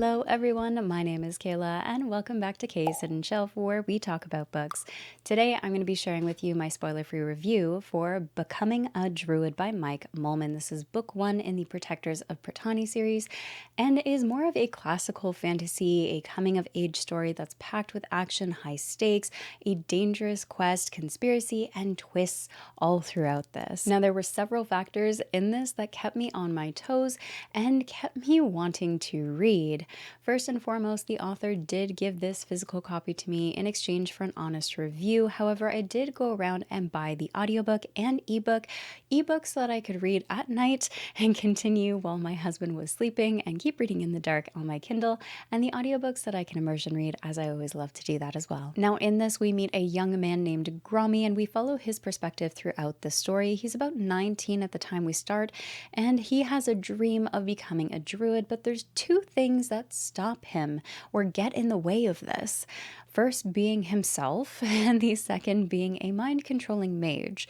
Hello everyone, my name is Kayla and welcome back to Kay's Hidden Shelf where we talk about books. Today I'm going to be sharing with you my spoiler-free review for Becoming a Druid by Mike Mollman. This is book 1 in the Protectors of Brittany series and is more of a classical fantasy, a coming-of-age story that's packed with action, high stakes, a dangerous quest, conspiracy, and twists all throughout this. Now there were several factors in this that kept me on my toes and kept me wanting to read. First and foremost, the author did give this physical copy to me in exchange for an honest review. However, I did go around and buy the audiobook and ebooks so that I could read at night and continue while my husband was sleeping and keep reading in the dark on my Kindle, and the audiobooks that I can immersion read, as I always love to do that as well. Now in this, we meet a young man named Grommy and we follow his perspective throughout the story. He's about 19 at the time we start, and he has a dream of becoming a druid, but there's two things that stop him or get in the way of this. First being himself, and the second being a mind-controlling mage.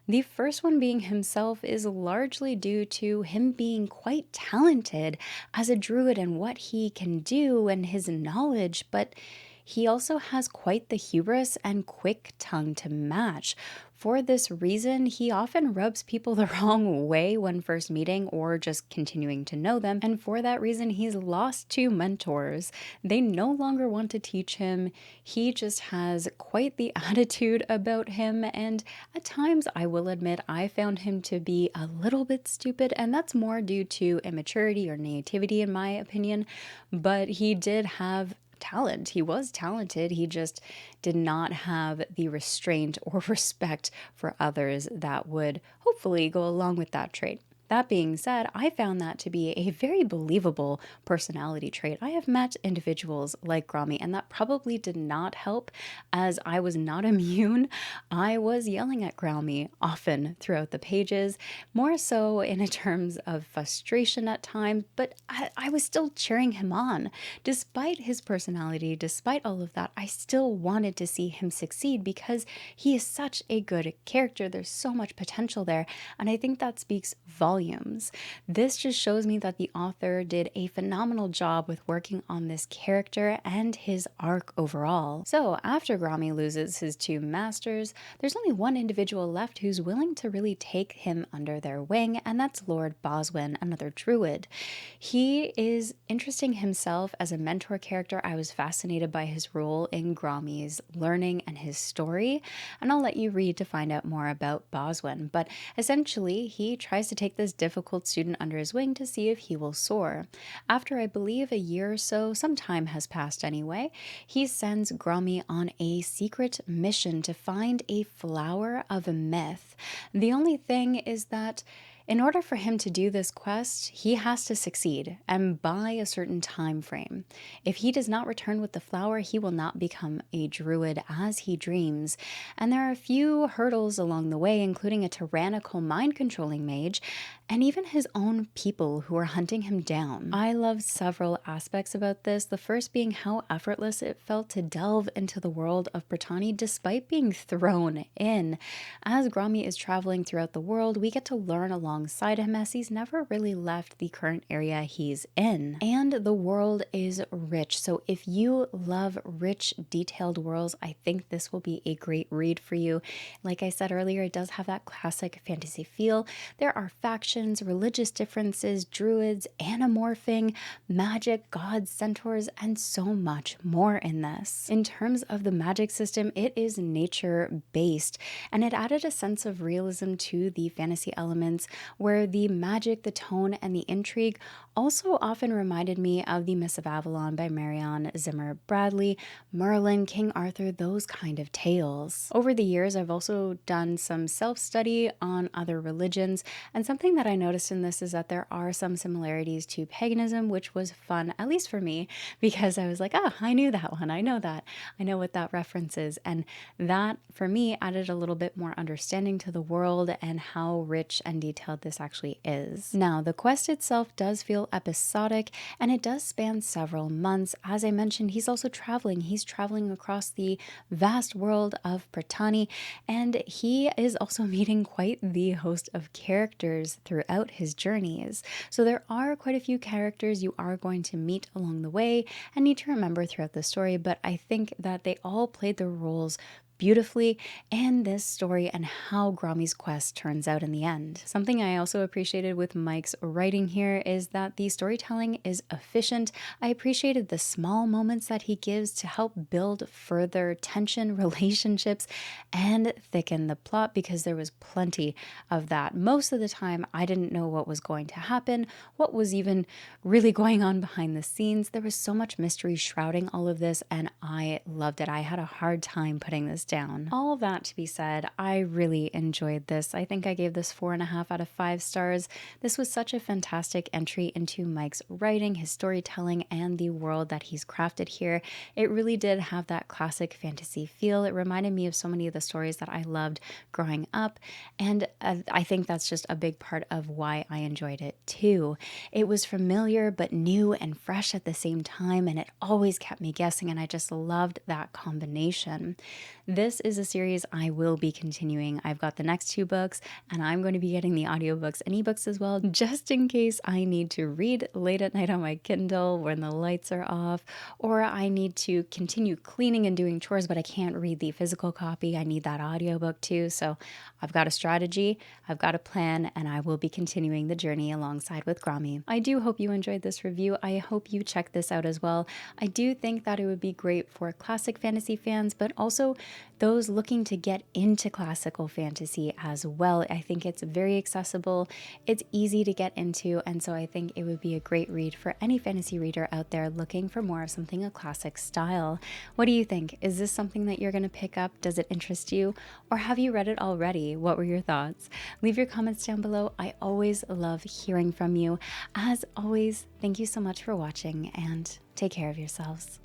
The first one being himself is largely due to him being quite talented as a druid and what he can do and his knowledge, but he also has quite the hubris and quick tongue to match. For this reason, he often rubs people the wrong way when first meeting or just continuing to know them, and for that reason he's lost 2 mentors. They no longer want to teach him. He just has quite the attitude about him, and at times I will admit I found him to be a little bit stupid, and that's more due to immaturity or naivety in my opinion, but he did have talent. He was talented. He just did not have the restraint or respect for others that would hopefully go along with that trait. That being said, I found that to be a very believable personality trait. I have met individuals like Grommy, and that probably did not help as I was not immune. I was yelling at Grommy often throughout the pages, more so in terms of frustration at times, but I was still cheering him on. Despite his personality, despite all of that, I still wanted to see him succeed because he is such a good character. There's so much potential there, and I think that speaks volumes. This just shows me that the author did a phenomenal job with working on this character and his arc overall. So after Grommy loses his 2 masters, there's only one individual left who's willing to really take him under their wing, and that's Lord Boswin, another druid. He is interesting himself as a mentor character. I was fascinated by his role in Grommy's learning and his story, and I'll let you read to find out more about Boswin, but essentially he tries to take this difficult student under his wing to see if he will soar. After I believe a year or so, some time has passed anyway, he sends Grommy on a secret mission to find a flower of a myth. The only thing is that in order for him to do this quest, he has to succeed and by a certain time frame. If he does not return with the flower, he will not become a druid as he dreams. And there are a few hurdles along the way, including a tyrannical mind-controlling mage and even his own people who are hunting him down. I love several aspects about this, the first being how effortless it felt to delve into the world of Brittany despite being thrown in. As Grommy is traveling throughout the world, we get to learn alongside him as he's never really left the current area he's in. And the world is rich, so if you love rich, detailed worlds, I think this will be a great read for you. Like I said earlier, it does have that classic fantasy feel. There are factions, religious differences, druids, anamorphing, magic, gods, centaurs, and so much more in this. In terms of the magic system, it is nature-based, and it added a sense of realism to the fantasy elements where the magic, the tone, and the intrigue also often reminded me of The Miss of Avalon by Marion Zimmer Bradley, Merlin, King Arthur, those kind of tales. Over the years, I've also done some self-study on other religions, and something that I noticed in this is that there are some similarities to paganism, which was fun, at least for me, because I was like, oh, I knew that one, I know that, I know what that reference is, and that, for me, added a little bit more understanding to the world and how rich and detailed this actually is. Now, the quest itself does feel feel episodic, and it does span several months. As I mentioned, he's also traveling. He's traveling across the vast world of Brittany, and he is also meeting quite the host of characters throughout his journeys. So there are quite a few characters you are going to meet along the way and need to remember throughout the story, but I think that they all played their roles beautifully in this story and how Gromy's quest turns out in the end. Something I also appreciated with Mike's writing here is that the storytelling is efficient. I appreciated the small moments that he gives to help build further tension, relationships, and thicken the plot, because there was plenty of that. Most of the time, I didn't know what was going to happen, what was even really going on behind the scenes. There was so much mystery shrouding all of this, and I loved it. I had a hard time putting this down. All that to be said, I really enjoyed this. I think I gave this 4.5 out of 5 stars. This was such a fantastic entry into Mike's writing, his storytelling, and the world that he's crafted here. It really did have that classic fantasy feel. It reminded me of so many of the stories that I loved growing up, and I think that's just a big part of why I enjoyed it too. It was familiar but new and fresh at the same time, and it always kept me guessing, and I just loved that combination. This is a series I will be continuing. I've got the next 2 books, and I'm going to be getting the audiobooks and ebooks as well, just in case I need to read late at night on my Kindle when the lights are off, or I need to continue cleaning and doing chores, but I can't read the physical copy. I need that audiobook too. So I've got a strategy, I've got a plan, and I will be continuing the journey alongside with Gromy. I do hope you enjoyed this review. I hope you check this out as well. I do think that it would be great for classic fantasy fans, but also those looking to get into classical fantasy as well. I think it's very accessible, it's easy to get into, and so I think it would be a great read for any fantasy reader out there looking for more of something a classic style. What do you think? Is this something that you're going to pick up? Does it interest you? Or have you read it already? What were your thoughts? Leave your comments down below. I always love hearing from you. As always, thank you so much for watching, and take care of yourselves.